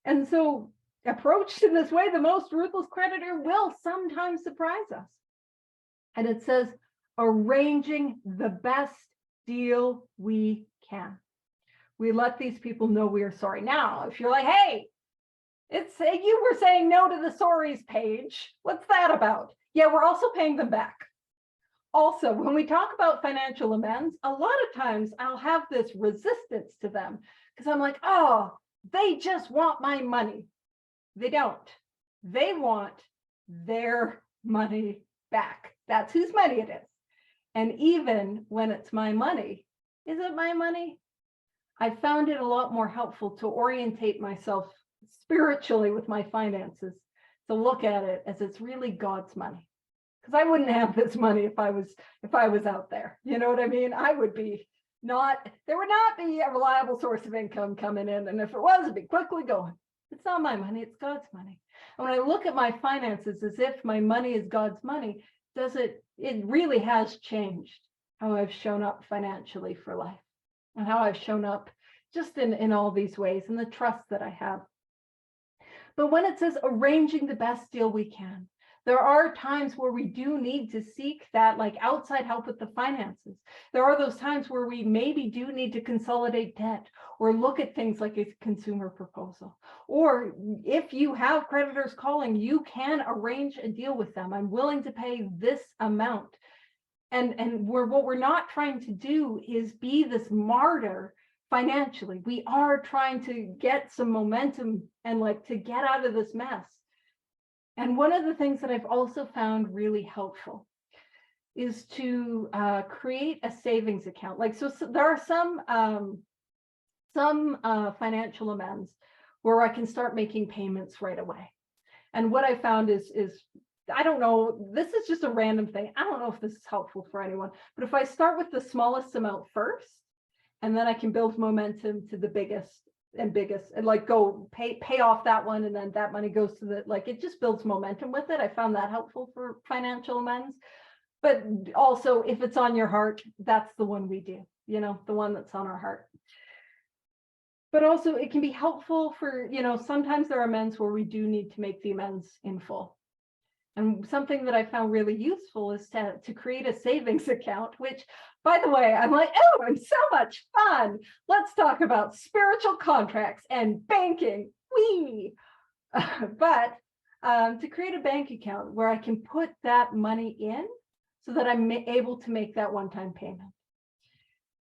And so approached in this way, the most ruthless creditor will sometimes surprise us. And it says, arranging the best deal we can. We let these people know we are sorry. Now, if you're like, hey, you were saying no to the sorries page. What's that about? Yeah, we're also paying them back. Also, when we talk about financial amends, a lot of times I'll have this resistance to them because I'm like, oh, they just want my money. They don't. They want their money back. That's whose money it is. And even when it's my money, is it my money? I found it a lot more helpful to orientate myself spiritually with my finances, to look at it as it's really God's money. Because I wouldn't have this money if I was out there. You know what I mean? There would not be a reliable source of income coming in. And if it was, it'd be quickly going. It's not my money, it's God's money. And when I look at my finances as if my money is God's money, it really has changed how I've shown up financially for life and how I've shown up just in all these ways and the trust that I have. But when it says arranging the best deal we can, there are times where we do need to seek that like outside help with the finances. There are those times where we maybe do need to consolidate debt or look at things like a consumer proposal. Or if you have creditors calling, you can arrange a deal with them. I'm willing to pay this amount. And what we're not trying to do is be this martyr financially. We are trying to get some momentum and to get out of this mess. And one of the things that I've also found really helpful is to create a savings account. So there are some financial amends where I can start making payments right away. And what I found is I don't know, this is just a random thing. I don't know if this is helpful for anyone, but if I start with the smallest amount first, And then I can build momentum to the biggest and like go pay off that one, and then that money goes to the, like, it just builds momentum with it. I found that helpful for financial amends. But also, if it's on your heart, that's the one we do, the one that's on our heart. But also it can be helpful for, sometimes there are amends where we do need to make the amends in full. And something that I found really useful is to create a savings account, which, by the way, I'm like, oh, it's so much fun. Let's talk about spiritual contracts and banking. But to create a bank account where I can put that money in so that I'm able to make that one-time payment,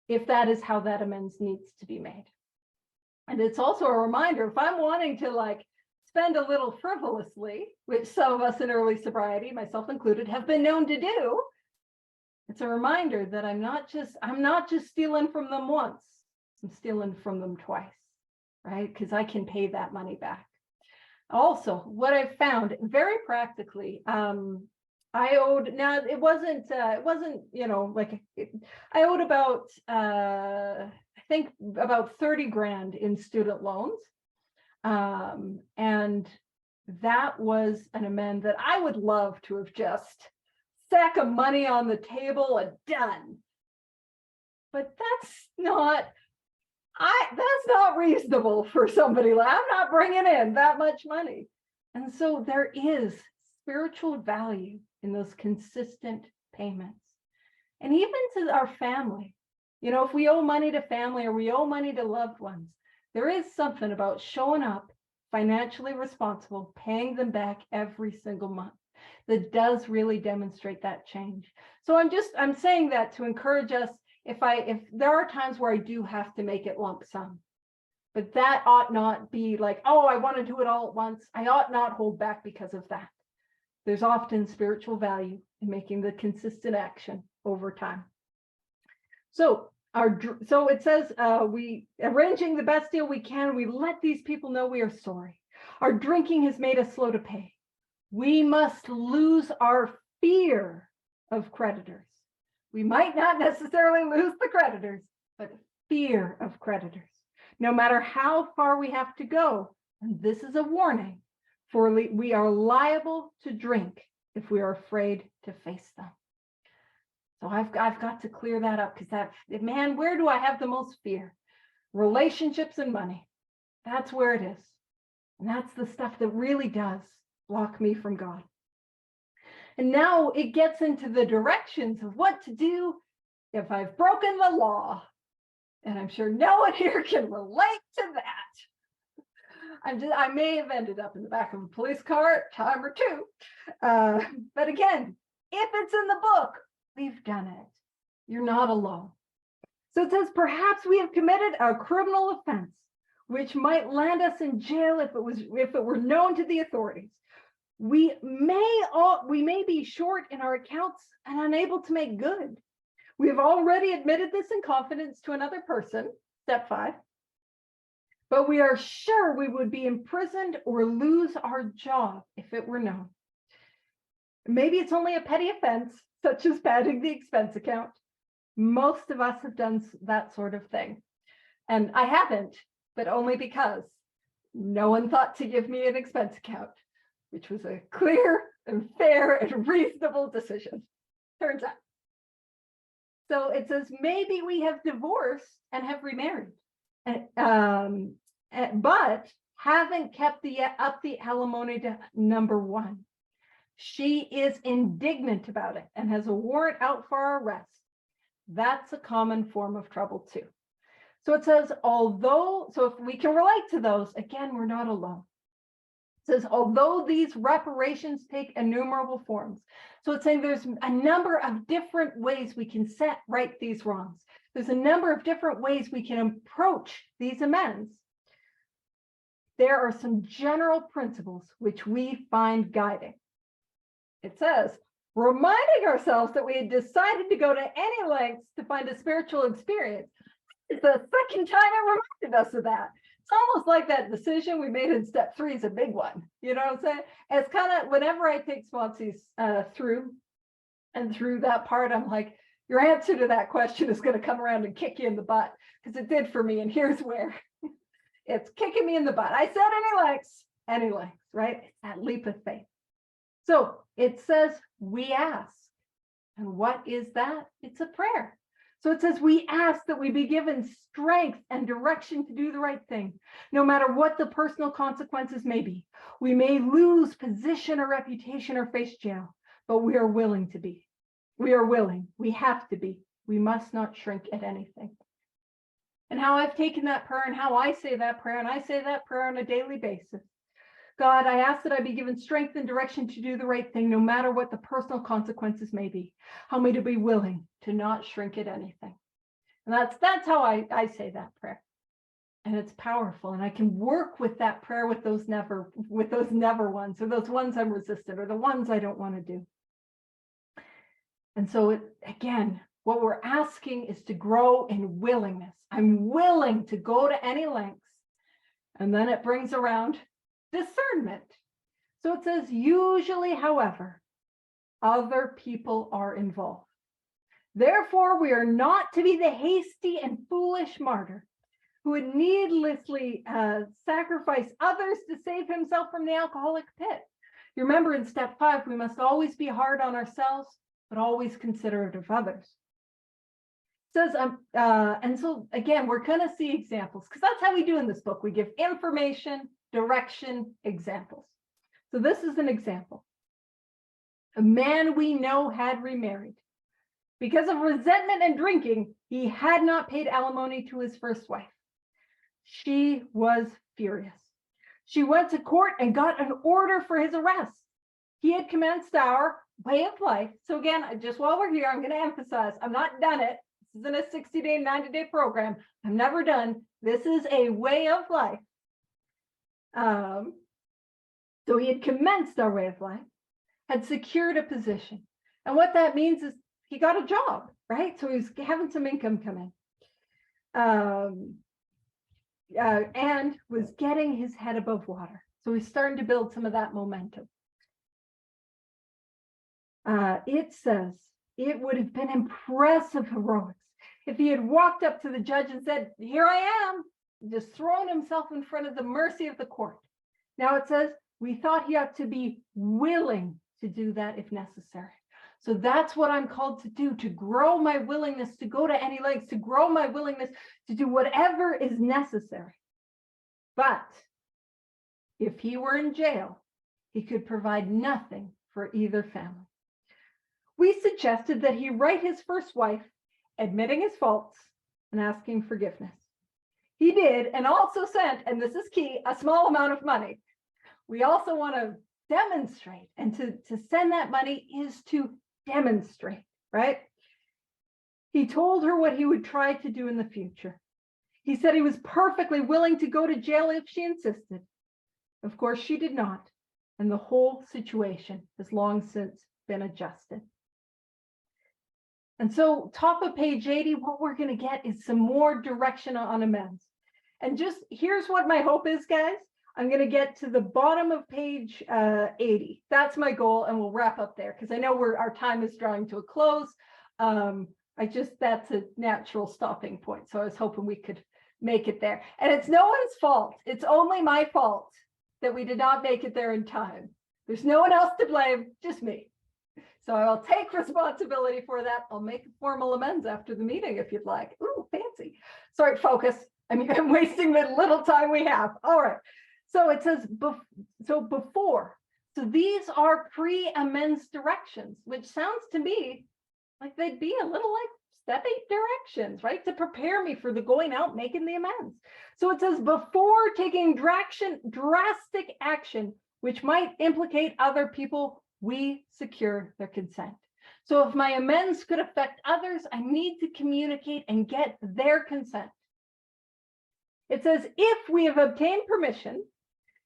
if that is how that amends needs to be made. And it's also a reminder, if I'm wanting to like spend a little frivolously, which some of us in early sobriety, myself included, have been known to do, it's a reminder that I'm not just stealing from them once, I'm stealing from them twice, right? Because I can pay that money back. Also, what I've found very practically, I owed, now it wasn't, I owed about, I think about 30 grand in student loans. And that was an amend that I would love to have just stack of money on the table and done. But that's not reasonable for somebody. I'm not bringing in that much money. And so there is spiritual value in those consistent payments. And even to our family, if we owe money to family or we owe money to loved ones, there is something about showing up financially responsible, paying them back every single month that does really demonstrate that change. So I'm saying that to encourage us, if there are times where I do have to make it lump sum, but that ought not be like, oh, I want to do it all at once. I ought not hold back because of that. There's often spiritual value in making the consistent action over time. So it says, we arranging the best deal we can. We let these people know we are sorry. Our drinking has made us slow to pay. We must lose our fear of creditors. We might not necessarily lose the creditors, but fear of creditors, no matter how far we have to go. And this is a warning, for we are liable to drink if we are afraid to face them. So I've got to clear that up, because man, where do I have the most fear? Relationships and money. That's where it is. And that's the stuff that really does block me from God. And now it gets into the directions of what to do if I've broken the law. And I'm sure no one here can relate to that. I may have ended up in the back of a police car a time or two. But again, if it's in the book, we've done it. You're not alone. So it says, perhaps we have committed a criminal offense, which might land us in jail if it were known to the authorities. We may be short in our accounts and unable to make good. We have already admitted this in confidence to another person, step 5. But we are sure we would be imprisoned or lose our job if it were known. Maybe it's only a petty offense, such as padding the expense account. Most of us have done that sort of thing. And I haven't, but only because no one thought to give me an expense account, which was a clear and fair and reasonable decision, turns out. So it says, maybe we have divorced and have remarried, but haven't kept up the alimony to number 1. She is indignant about it and has a warrant out for our arrest. That's a common form of trouble too. So it says, so if we can relate to those, again, we're not alone. It says, although these reparations take innumerable forms. So it's saying there's a number of different ways we can set right these wrongs. There's a number of different ways we can approach these amends. There are some general principles which we find guiding. It says, reminding ourselves that we had decided to go to any lengths to find a spiritual experience. It's the second time it reminded us of that. It's almost like that decision we made in step 3 is a big one. You know what I'm saying? And it's kind of, whenever I take sponsees through that part, I'm like, Your answer to that question is going to come around and kick you in the butt, because it did for me. And here's where it's kicking me in the butt. I said any lengths, right? It's that leap of faith. So it says we ask. And what is that? It's a prayer. So it says we ask that we be given strength and direction to do the right thing, no matter what the personal consequences may be. We may lose position or reputation or face jail, but we are willing to be. We are willing. We have to be. We must not shrink at anything. And how I've taken that prayer and how I say that prayer, and I say that prayer on a daily basis. God, I ask that I be given strength and direction to do the right thing, no matter what the personal consequences may be. Help me to be willing to not shrink at anything. And that's how I say that prayer. And it's powerful. And I can work with that prayer with those never ones, or those ones I'm resistant, or the ones I don't want to do. And so again, what we're asking is to grow in willingness. I'm willing to go to any lengths. And then it brings around discernment. So it says, usually, however, other people are involved. Therefore, we are not to be the hasty and foolish martyr who would needlessly sacrifice others to save himself from the alcoholic pit. You remember in step 5, we must always be hard on ourselves, but always considerate of others. It says, and so again, we're going to see examples, because that's how we do in this book. We give information, direction, examples. So this is an example. A man we know had remarried. Because of resentment and drinking, he had not paid alimony to his first wife. She was furious. She went to court and got an order for his arrest. He had commenced our way of life. So again, just while we're here, I'm going to emphasize, I'm not done it. This isn't a 60-day, 90-day program. I'm never done. This is a way of life. So he had commenced our way of life, had secured a position. And what that means is he got a job, right? So he's having some income come in. And was getting his head above water. So he's starting to build some of that momentum. It says it would have been impressive heroics if he had walked up to the judge and said, "Here I am," just thrown himself in front of the mercy of the court. Now it says we thought he ought to be willing to do that if necessary. So that's what I'm called to do, to grow my willingness to go to any lengths, to grow my willingness to do whatever is necessary. But if he were in jail, he could provide nothing for either family. We suggested that he write his first wife, admitting his faults and asking forgiveness. He did, and also sent, and this is key, a small amount of money. We also want to demonstrate, and to send that money is to demonstrate, right? He told her what he would try to do in the future. He said he was perfectly willing to go to jail if she insisted. Of course, she did not, and the whole situation has long since been adjusted. And so, top of page 80, what we're going to get is some more direction on amends. And just here's what my hope is, guys. I'm going to get to the bottom of page 80. That's my goal, and we'll wrap up there because I know our time is drawing to a close. That's a natural stopping point. So I was hoping we could make it there. And it's no one's fault. It's only my fault that we did not make it there in time. There's no one else to blame, just me. So I'll take responsibility for that. I'll make formal amends after the meeting if you'd like. Ooh, fancy. Sorry, focus. I'm wasting the little time we have. All right. So it says, before. So these are pre-amends directions, which sounds to me like they'd be a little like step 8 directions, right? To prepare me for the going out, making the amends. So it says, before taking drastic action, which might implicate other people, we secure their consent. So if my amends could affect others, I need to communicate and get their consent. It says, if we have obtained permission,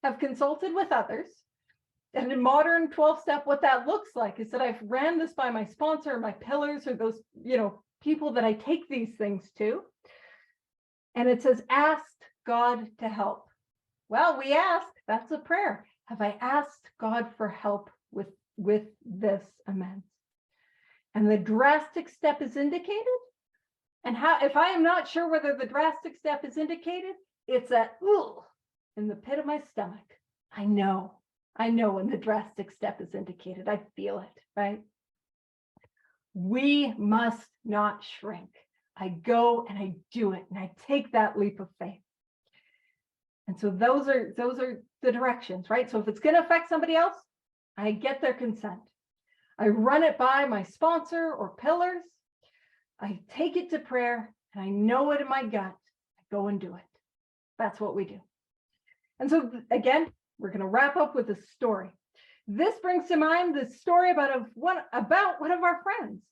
have consulted with others, and in modern 12-step, what that looks like is that I've ran this by my sponsor, my pillars, or those, people that I take these things to. And it says, asked God to help. Well, we ask, that's a prayer. Have I asked God for help with this amends? and the drastic step is indicated. And how, if I am not sure whether the drastic step is indicated, it's that ooh in the pit of my stomach. I know when the drastic step is indicated. I feel it, right? We must not shrink. I go and I do it, and I take that leap of faith. And so those are the directions, right? So if it's going to affect somebody else, I get their consent. I run it by my sponsor or pillars. I take it to prayer, and I know it in my gut. I go and do it. That's what we do. And so again, we're going to wrap up with a story. This brings to mind the story about one of our friends.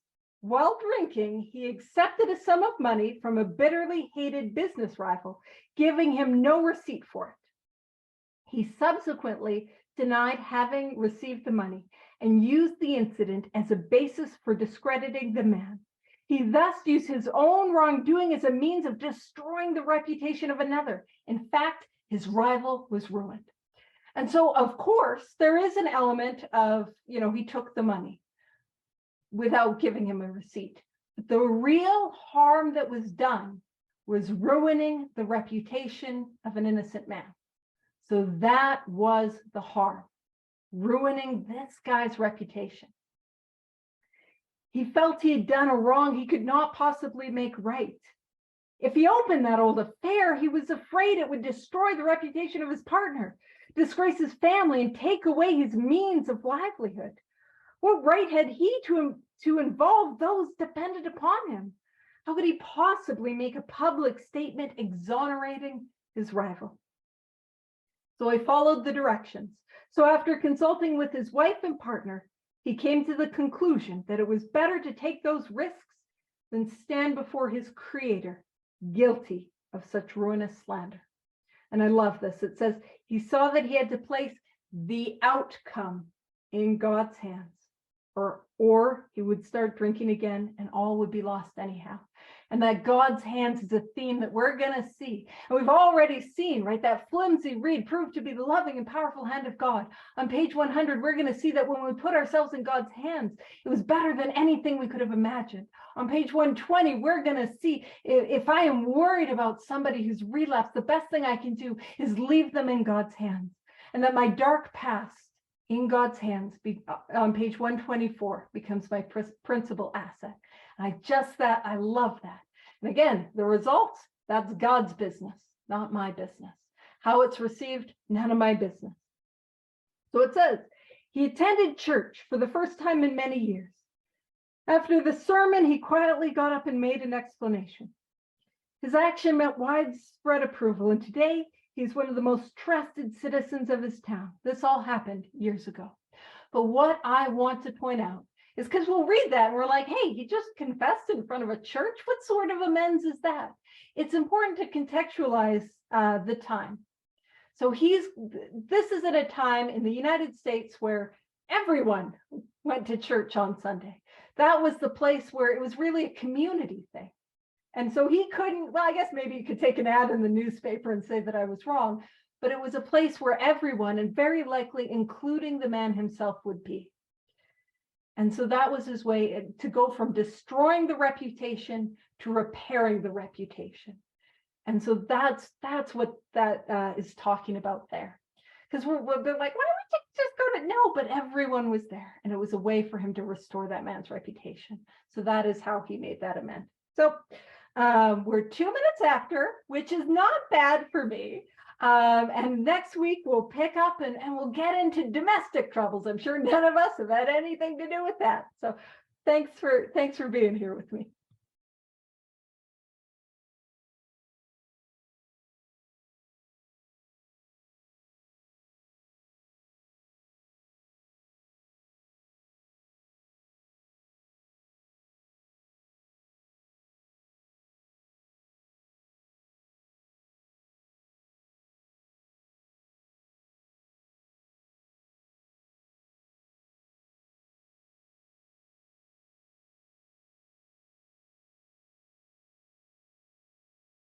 While drinking, he accepted a sum of money from a bitterly hated business rival, giving him no receipt for it. He subsequently denied having received the money and used the incident as a basis for discrediting the man. He thus used his own wrongdoing as a means of destroying the reputation of another. In fact, his rival was ruined. And so, of course, there is an element of, he took the money without giving him a receipt. But the real harm that was done was ruining the reputation of an innocent man. So that was the harm, ruining this guy's reputation. He felt he had done a wrong he could not possibly make right. If he opened that old affair, he was afraid it would destroy the reputation of his partner, disgrace his family, and take away his means of livelihood. What right had he to involve those dependent upon him? How could he possibly make a public statement exonerating his rival? So he followed the directions. So after consulting with his wife and partner, he came to the conclusion that it was better to take those risks than stand before his creator, guilty of such ruinous slander. And I love this. It says, he saw that he had to place the outcome in God's hands, or he would start drinking again and all would be lost anyhow. And that God's hands is a theme that we're going to see. And we've already seen, right, that flimsy reed proved to be the loving and powerful hand of God. On page 100, we're going to see that when we put ourselves in God's hands, it was better than anything we could have imagined. On page 120, we're going to see if I am worried about somebody who's relapsed, the best thing I can do is leave them in God's hands. And that my dark past in God's hands, on page 124, becomes my principal asset. And I love that. And again, the results, that's God's business, not my business. How it's received, none of my business. So it says, he attended church for the first time in many years. After the sermon, he quietly got up and made an explanation. His action met widespread approval, and today he's one of the most trusted citizens of his town. This all happened years ago. But what I want to point out is because we'll read that and we're like, hey, he just confessed in front of a church. What sort of amends is that? It's important to contextualize the time. So this is at a time in the United States where everyone went to church on Sunday. That was the place where it was really a community thing. And so he couldn't, well, I guess maybe you could take an ad in the newspaper and say that I was wrong, but it was a place where everyone, and very likely including the man himself, would be. And so that was his way to go from destroying the reputation to repairing the reputation. And so that's what that is talking about there. Because we're like, why don't we just go to, no, but everyone was there. And it was a way for him to restore that man's reputation. So that is how he made that amend. So we're 2 minutes after, which is not bad for me. And next week we'll pick up and we'll get into domestic troubles. I'm sure none of us have had anything to do with that. So thanks for being here with me.